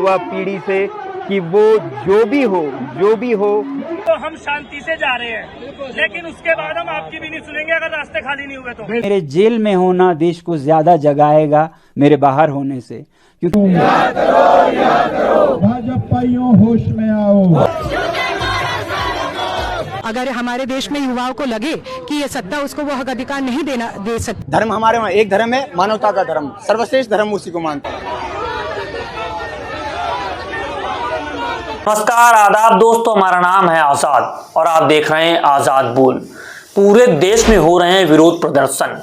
युवा पीढ़ी से कि वो जो भी हो तो हम शांति से जा रहे हैं, लेकिन उसके बाद हम आपकी भी नहीं सुनेंगे अगर रास्ते खाली नहीं हुए तो। मेरे जेल में होना देश को ज्यादा जगाएगा मेरे बाहर होने से, क्योंकि याद करो भाजपाइयों होश में आओ। अगर हमारे देश में युवाओं को लगे कि ये सत्ता उसको वो हक अधिकार नहीं दे सकती। धर्म हमारे वहाँ एक धर्म है, मानवता का धर्म, सर्वश्रेष्ठ धर्म उसी को मानता है। नमस्कार, आदाब दोस्तों, हमारा नाम है आजाद और आप देख रहे हैं आजाद बोल। पूरे देश में हो रहे हैं विरोध प्रदर्शन,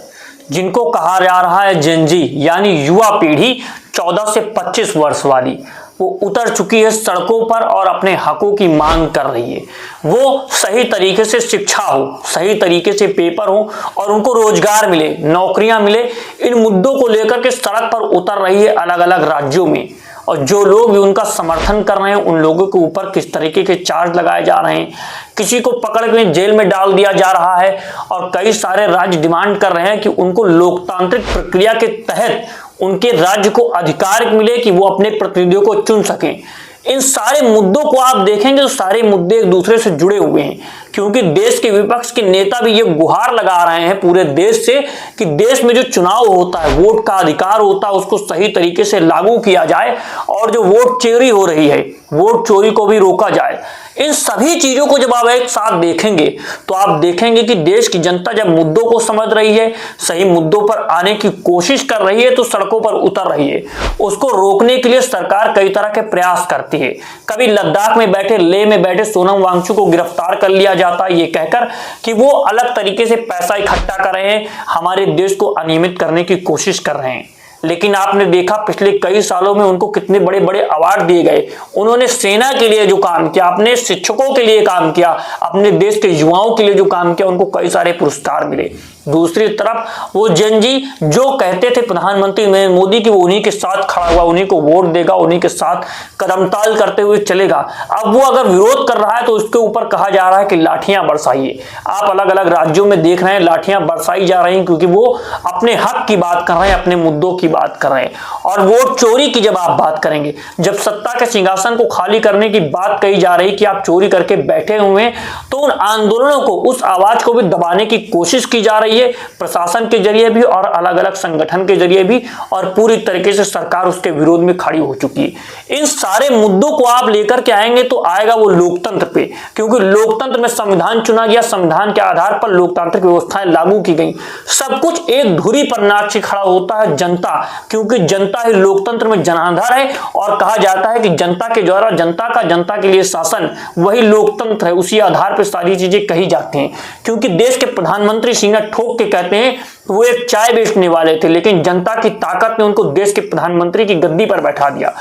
जिनको कहा जा रहा है जेनजी यानी युवा पीढ़ी 14 से 25 वर्ष वाली। वो उतर चुकी है सड़कों पर और अपने हकों की मांग कर रही है। वो सही तरीके से शिक्षा हो, सही तरीके से पेपर हो और उनको रोजगार मिले, नौकरियां मिले, इन मुद्दों को लेकर के सड़क पर उतर रही है अलग अलग राज्यों में। और जो लोग भी उनका समर्थन कर रहे हैं उन लोगों के ऊपर किस तरीके के चार्ज लगाए जा रहे हैं, किसी को पकड़ के जेल में डाल दिया जा रहा है। और कई सारे राज्य डिमांड कर रहे हैं कि उनको लोकतांत्रिक प्रक्रिया के तहत उनके राज्य को अधिकार मिले कि वो अपने प्रतिनिधियों को चुन सकें। इन सारे मुद्दों को आप देखेंगे तो सारे मुद्दे एक दूसरे से जुड़े हुए हैं, क्योंकि देश के विपक्ष के नेता भी ये गुहार लगा रहे हैं पूरे देश से कि देश में जो चुनाव होता है, वोट का अधिकार होता है, उसको सही तरीके से लागू किया जाए और जो वोट चोरी हो रही है, वोट चोरी को भी रोका जाए। इन सभी चीजों को जब आप एक साथ देखेंगे तो आप देखेंगे कि देश की जनता जब मुद्दों को समझ रही है, सही मुद्दों पर आने की कोशिश कर रही है, तो सड़कों पर उतर रही है। उसको रोकने के लिए सरकार कई तरह के प्रयास करती है। कभी लद्दाख में बैठे, लेह में बैठे सोनम वांगचुक को गिरफ्तार कर लिया जाता है ये कहकर कि वो अलग तरीके से पैसा इकट्ठा कर रहे हैं, हमारे देश को अनियमित करने की कोशिश कर रहे हैं। लेकिन आपने देखा पिछले कई सालों में उनको कितने बड़े बड़े अवार्ड दिए गए। उन्होंने सेना के लिए जो काम किया, अपने शिक्षकों के लिए काम किया, अपने देश के युवाओं के लिए जो काम किया, उनको कई सारे पुरस्कार मिले। दूसरी तरफ वो जेनजी जो कहते थे प्रधानमंत्री नरेंद्र मोदी कि वो उन्हीं के साथ खड़ा हुआ, उन्हीं को वोट देगा, उन्हीं के साथ कदमताल करते हुए चलेगा, अब वो अगर विरोध कर रहा है तो उसके ऊपर कहा जा रहा है कि लाठियां बरसाइए। आप अलग अलग राज्यों में देख रहे हैं लाठियां बरसाई जा रही हैं, क्योंकि वो अपने हक की बात कर रहे हैं, अपने मुद्दों की बात कर रहे हैं। और वोट चोरी की जब आप बात करेंगे, जब सत्ता के सिंहासन को खाली करने की बात कही जा रही कि आप चोरी करके बैठे हुए हैं, तो उन आंदोलनों को, उस आवाज को भी दबाने की कोशिश की जा रही है, प्रशासन के जरिए भी और अलग अलग संगठन के जरिए भी, और पूरी तरीके से सरकार उसके विरोध में खड़ी हो चुकी है। इन सारे मुद्दों को आप लेकर के आएंगे तो आएगा वो लोकतंत्र पे, क्योंकि लोकतंत्र में संविधान चुना गया, संविधान के आधार पर लोकतांत्रिक व्यवस्थाएं लागू की गई। सब कुछ एक धुरी पर नाच के खड़ा होता है जनता, क्योंकि जनता ही लोकतंत्र में जनाधार है। और कहा जाता है कि जनता के द्वारा जनता के लिए शासन, वही लोकतंत्र है। उसी आधार पर सारी चीजें कही जाती हैं, क्योंकि देश के प्रधानमंत्री सीना ठोक के कहते हैं वो एक चाय बेचने वाले थे, लेकिन जनता की ताकत ने उनको देश के प्रधानमंत्री की गद्दी पर बैठा दिया।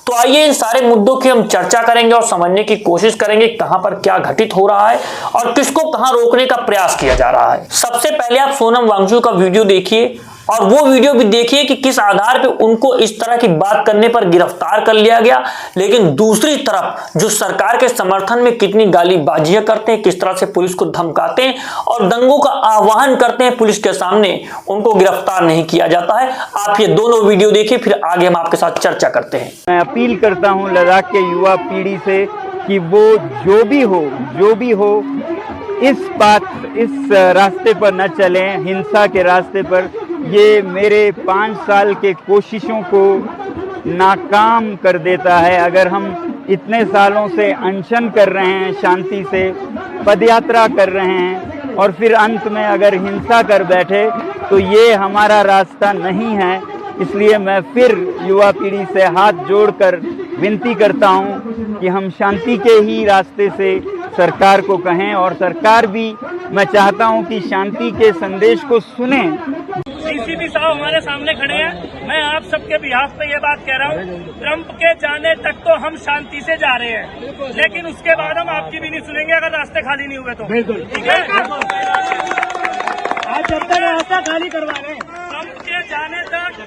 तो आइए इन सारे मुद्दों की हम चर्चा करेंगे और समझने की कोशिश करेंगे कहां पर क्या घटित हो रहा है और किसको कहां रोकने का प्रयास किया जा रहा है। सबसे पहले आप सोनम वांगचुक का वीडियो देखिए और वो वीडियो भी देखिए कि किस आधार पे उनको इस तरह की बात करने पर गिरफ्तार कर लिया गया, लेकिन दूसरी तरफ जो सरकार के समर्थन में कितनी गालीबाजियां करते हैं, किस तरह से पुलिस को धमकाते हैं और दंगों का आह्वान करते हैं पुलिस के सामने, उनको गिरफ्तार नहीं किया जाता है। आप ये दोनों वीडियो देखिए, फिर आगे हम आपके साथ चर्चा करते हैं। मैं अपील करता हूं लद्दाख के युवा पीढ़ी से कि वो जो भी हो इस रास्ते पर न चलें, हिंसा के रास्ते पर। ये मेरे 5 साल के कोशिशों को नाकाम कर देता है। अगर हम इतने सालों से अनशन कर रहे हैं, शांति से पदयात्रा कर रहे हैं और फिर अंत में अगर हिंसा कर बैठे तो ये हमारा रास्ता नहीं है। इसलिए मैं फिर युवा पीढ़ी से हाथ जोड़कर विनती करता हूं कि हम शांति के ही रास्ते से सरकार को कहें, और सरकार भी, मैं चाहता हूं कि शांति के संदेश को सुने। डीसीपी साहब हमारे सामने खड़े हैं। मैं आप सबके बिहाफ पे ये बात कह रहा हूँ, ट्रंप के जाने तक तो हम शांति से जा रहे हैं, लेकिन उसके बाद हम आपकी भी नहीं सुनेंगे अगर रास्ते खाली नहीं हुए तो। बिल्कुल ठीक है, आज जब तक रास्ता खाली करवा रहे हैं। ट्रंप के जाने तक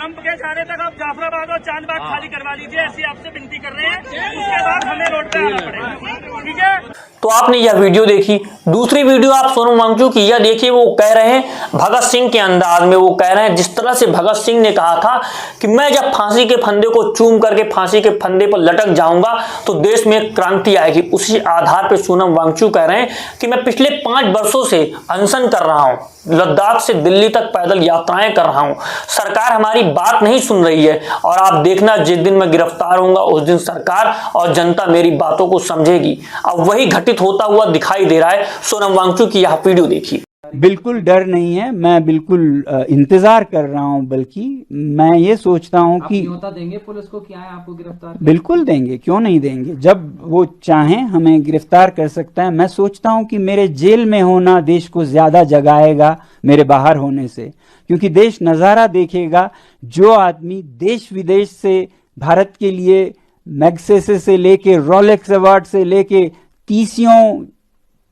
ट्रंप के जाने तक आप जाफराबाद और चांदबाग खाली करवा लीजिए, ऐसी आपसे विनती कर रहे हैं। उसके बाद हमें रोड पे आना पड़ेगा, ठीक है। तो आपने यह वीडियो देखी। दूसरी वीडियो आप सोनम वांगचुक की यह देखिए, वो कह रहे हैं भगत सिंह के अंदाज में, वो कह रहे हैं जिस तरह से भगत सिंह ने कहा था कि मैं जब फांसी के फंदे को चूम करके फांसी के फंदे पर लटक जाऊंगा तो देश में एक क्रांति आएगी। उसी आधार पर सोनम वांगचुक कह रहे हैं कि मैं पिछले 5 वर्षों से अनशन कर रहा हूं, लद्दाख से दिल्ली तक पैदल यात्राएं कर रहा हूं, सरकार हमारी बात नहीं सुन रही है, और आप देखना जिस दिन मैं गिरफ्तार होऊंगा उस दिन सरकार और जनता मेरी बातों को समझेगी। अब वही घटित होता हुआ दिखाई दे रहा है। सोनम वांगचुक की यह वीडियो देखिए। बिल्कुल डर नहीं है, मैं बिल्कुल इंतजार कर रहा हूं, बल्कि मैं ये सोचता हूं कि न्योता देंगे पुलिस को कि आए आपको गिरफ्तार? बिल्कुल देंगे, क्यों नहीं देंगे। जब वो चाहें हमें गिरफ्तार कर सकता है। मैं सोचता हूं कि मेरे जेल में होना देश को ज्यादा जगाएगा मेरे बाहर होने से, क्योंकि देश नजारा देखेगा। जो आदमी देश विदेश से भारत के लिए मैग्सेसे से लेके रोलेक्स अवार्ड से लेके 30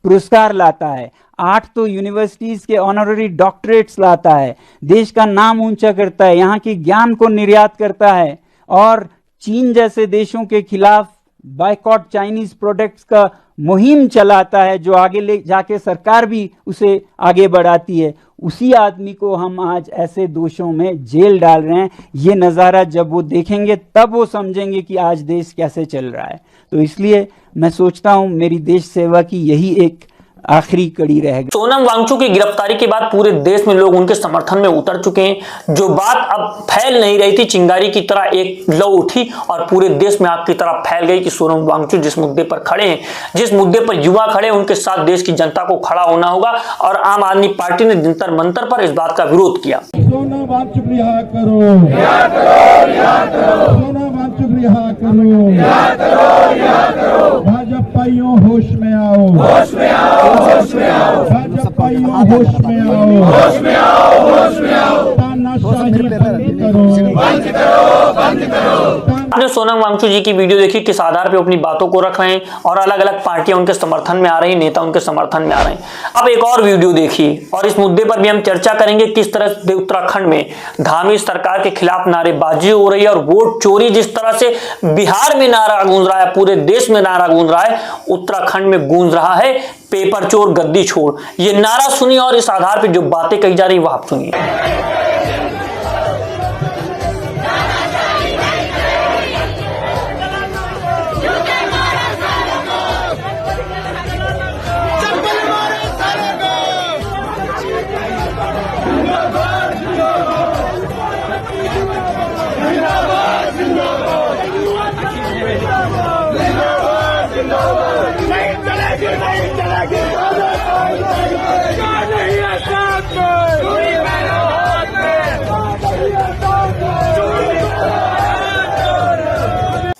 पुरस्कार लाता है, 8 तो यूनिवर्सिटीज के ऑनररी डॉक्टरेट्स लाता है, देश का नाम ऊंचा करता है, यहाँ के ज्ञान को निर्यात करता है, और चीन जैसे देशों के खिलाफ बायकॉट चाइनीज प्रोडक्ट्स का मुहिम चलाता है, जो आगे ले जाके सरकार भी उसे आगे बढ़ाती है। उसी आदमी को हम आज ऐसे दोषों में जेल डाल रहे हैं। ये नज़ारा जब वो देखेंगे तब वो समझेंगे कि आज देश कैसे चल रहा है। तो इसलिए मैं सोचता हूं मेरी देश सेवा की यही एक आखिरी कड़ी रहेगी। सोनम वांगचुक की गिरफ्तारी के बाद पूरे देश में लोग उनके समर्थन में उतर चुके हैं। जो बात अब फैल नहीं रही थी, चिंगारी की तरह एक लौ उठी और पूरे देश में आग की तरह फैल गई कि सोनम वांगचुक जिस मुद्दे पर खड़े हैं, जिस मुद्दे पर युवा खड़े हैं, उनके साथ देश की जनता को खड़ा होना होगा। और आम आदमी पार्टी ने जंतर मंतर पर इस बात का विरोध किया। सोनम वांगचुक रिहा करो, सोनम वांगचुक रिहा करो, भाजपाइयों होश में आओ, भाजपाइयों होश में आओ, तानाशाही बंद करो। आपने सोनम वांगचुक जी की वीडियो देखी, किस आधार पे अपनी बातों को रख रहे हैं, और अलग अलग पार्टियां उनके समर्थन में आ रही, नेता उनके समर्थन में आ रहे हैं। अब एक और वीडियो देखिए, और इस मुद्दे पर भी हम चर्चा करेंगे किस तरह से उत्तराखंड में धामी सरकार के खिलाफ नारेबाजी हो रही है, और वोट चोरी जिस तरह से बिहार में नारा गूंज रहा है, पूरे देश में नारा गूंज रहा है, उत्तराखंड में गूंज रहा है पेपर चोर गद्दी छोड़। ये नारा सुनिए और इस आधार पर जो बातें कही जा रही वह आप सुनिए।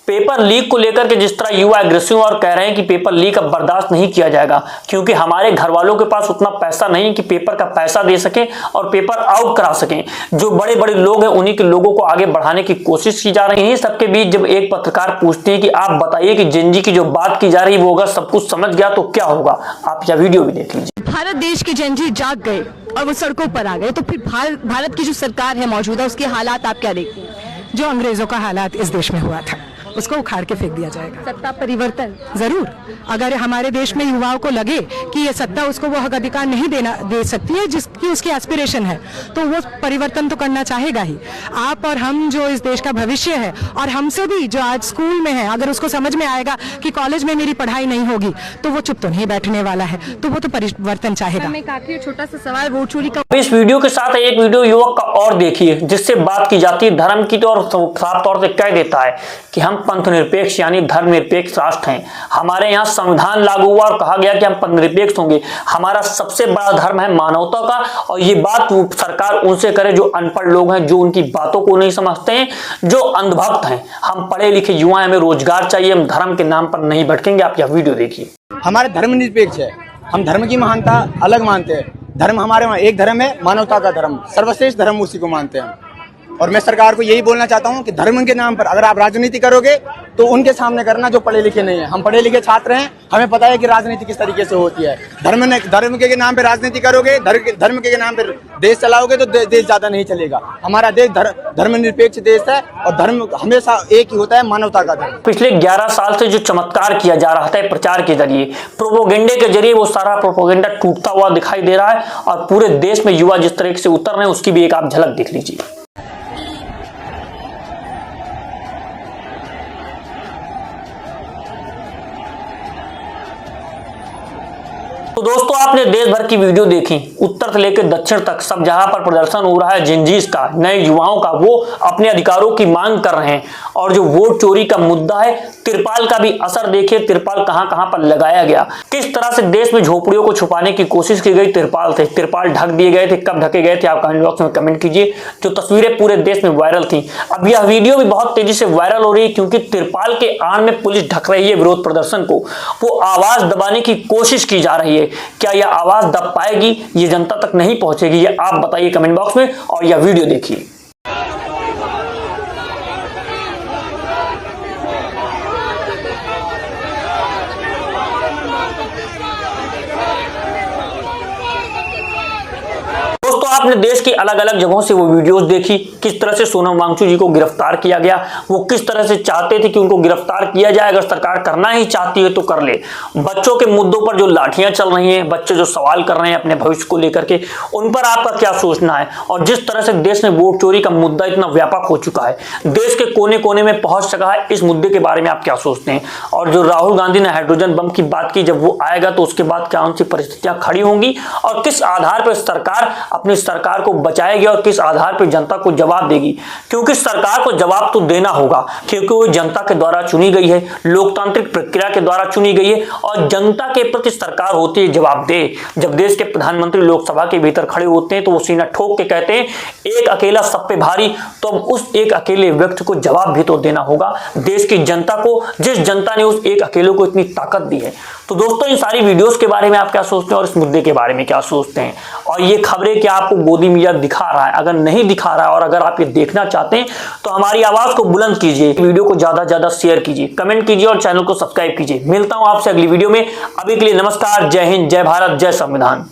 पेपर लीक को लेकर के जिस तरह युवा अग्रेसिव और कह रहे हैं कि पेपर लीक अब बर्दाश्त नहीं किया जाएगा, क्योंकि हमारे घर वालों के पास उतना पैसा नहीं कि पेपर का पैसा दे सके और पेपर आउट करा सकें। जो बड़े बड़े लोग हैं उन्हीं के लोगों को आगे बढ़ाने की कोशिश की जा रही है। इन्हीं सबके बीच जब एक पत्रकार पूछते हैं कि आप बताइए कि जेनजी की जो बात की जा रही है वो अगर सब कुछ समझ गया तो क्या होगा, आप यह वीडियो भी देख लीजिए। भारत देश के जेनजी जाग गए और वो सड़कों पर आ गए, तो फिर भारत की जो सरकार है मौजूदा, उसके हालात आप क्या देखते हैं? जो अंग्रेजों का हालात इस देश में हुआ था उसको उखाड़ के फेंक दिया जाएगा। सत्ता परिवर्तन जरूर, अगर हमारे देश में युवाओं को लगे कि ये सत्ता उसको वो हक अधिकार नहीं दे सकती है जिसकी उसकी एस्पिरेशन है, तो वो परिवर्तन तो करना चाहेगा ही। आप और हम जो इस देश का भविष्य है, और हमसे भी जो आज स्कूल में है, अगर उसको समझ में आएगा कि कॉलेज में मेरी पढ़ाई नहीं होगी तो वो चुप तो नहीं बैठने वाला है, तो वो तो परिवर्तन चाहेगा। एक आखिरी छोटा सा सवाल, वोट चोरी का। इस वीडियो के साथ एक वीडियो युवक का और देखिए जिससे बात की जाती है धर्म की, तो और साफ तौर से कह देता है कि हम पंथ निरपेक्ष यानी धर्मनिरपेक्ष राष्ट्र हैं। हमारे यहाँ संविधान लागू हुआ और कहा गया कि हम पंथ निरपेक्ष होंगे। हमारा सबसे बड़ा धर्म है मानवता का, और ये बात सरकार उनसे करे जो अनपढ़ लोग हैं, जो उनकी बातों को नहीं समझते हैं, जो अंधभक्त हैं। हम पढ़े लिखे युवा, हमें रोजगार चाहिए, हम धर्म के नाम पर नहीं भटकेंगे। आप यह वीडियो देखिए। हमारे धर्म निरपेक्ष है, हम धर्म की महानता अलग मानते हैं। धर्म हमारे वहाँ एक धर्म है, मानवता का धर्म, सर्वश्रेष्ठ धर्म उसी को मानते हैं। और मैं सरकार को यही बोलना चाहता हूँ कि धर्म के नाम पर अगर आप राजनीति करोगे तो उनके सामने करना जो पढ़े लिखे नहीं है। हम पढ़े लिखे छात्र हैं, हमें पता है कि राजनीति किस तरीके से होती है। धर्म के नाम पे राजनीति करोगे, धर्म के नाम पे देश चलाओगे तो देश ज्यादा नहीं चलेगा। हमारा देश धर्मनिरपेक्ष देश है और धर्म हमेशा एक ही होता है, मानवता का धर्म। पिछले 11 साल से जो चमत्कार किया जा रहा था प्रचार के जरिए, प्रोपोगेंडे के जरिए, वो सारा प्रोपोगेंडा टूटता हुआ दिखाई दे रहा है और पूरे देश में युवा जिस तरीके से उतर रहे हैं उसकी भी एक आप झलक देख लीजिए। तो दोस्तों आपने देश भर की वीडियो देखी, उत्तर से लेकर दक्षिण तक सब जहां पर प्रदर्शन हो रहा है जेनजीज का, नए युवाओं का, वो अपने अधिकारों की मांग कर रहे हैं। और जो वोट चोरी का मुद्दा है, तिरपाल का भी असर देखिए, तिरपाल कहां कहां पर लगाया गया, किस तरह से देश में झोपड़ियों को छुपाने की कोशिश की गई तिरपाल से। तिरपाल ढक दिए गए थे, कब ढके गए थे आप कमेंट बॉक्स में कमेंट कीजिए। जो तस्वीरें पूरे देश में वायरल थी, अब यह वीडियो भी बहुत तेजी से वायरल हो रही है क्योंकि तिरपाल के आड़ में पुलिस ढक रही है विरोध प्रदर्शन को। वो आवाज दबाने की कोशिश की जा रही है। क्या यह आवाज दब पाएगी, ये जनता तक नहीं पहुंचेगी, ये आप बताइए कमेंट बॉक्स में और यह वीडियो देखिए। दोस्तों आपने देश की अलग अलग जगहों से वो वीडियोस देखी, किस तरह से सोनम वांगचुक जी को गिरफ्तार किया गया। वो किस तरह से चाहते थे कि उनको गिरफ्तार किया जाए, अगर सरकार करना ही चाहती है तो कर ले। बच्चों के मुद्दों पर जो लाठियां चल रही हैं, बच्चे जो सवाल कर रहे हैं अपने भविष्य को लेकर के, उन पर आपका क्या सोचना है। और जिस तरह से देश में वोट चोरी का मुद्दा इतना व्यापक हो चुका है, देश के कोने कोने में पहुंच सका है, इस मुद्दे के बारे में आप क्या सोचते हैं। और जो राहुल गांधी ने हाइड्रोजन बम की बात की, जब वो आएगा तो उसके बाद क्या उनकी परिस्थितियां खड़ी होंगी और किस आधार पर सरकार अपनी सरकार को बचाएगी और किस आधार पर जनता को जवाब देगी। क्योंकि सरकार को जवाब तो देना होगा, क्योंकि वो जनता के द्वारा चुनी गई है, लोकतांत्रिक प्रक्रिया के द्वारा चुनी गई है और जनता के प्रति सरकार होती है जवाबदेह। जब देश के प्रधानमंत्री लोकसभा के भीतर खड़े होते हैं तो वो सीना ठोक के कहते हैं एक अकेला सब पे भारी, तो अब उस एक अकेले व्यक्ति को जवाब भी तो देना होगा देश की जनता को, जिस जनता ने उस एक अकेले को इतनी ताकत दी है। तो दोस्तों इन सारी वीडियोस के बारे में आप क्या सोचते हैं और इस मुद्दे के बारे में क्या सोचते हैं। और ये खबरें क्या आपको गोदी मीडिया दिखा रहा है, अगर नहीं दिखा रहा है और अगर आप ये देखना चाहते हैं तो हमारी आवाज को बुलंद कीजिए, वीडियो को ज्यादा से ज्यादा शेयर कीजिए, कमेंट कीजिए और चैनल को सब्सक्राइब कीजिए। मिलता हूं आपसे अगली वीडियो में, अभी के लिए नमस्कार, जय हिंद, जय भारत, जय संविधान।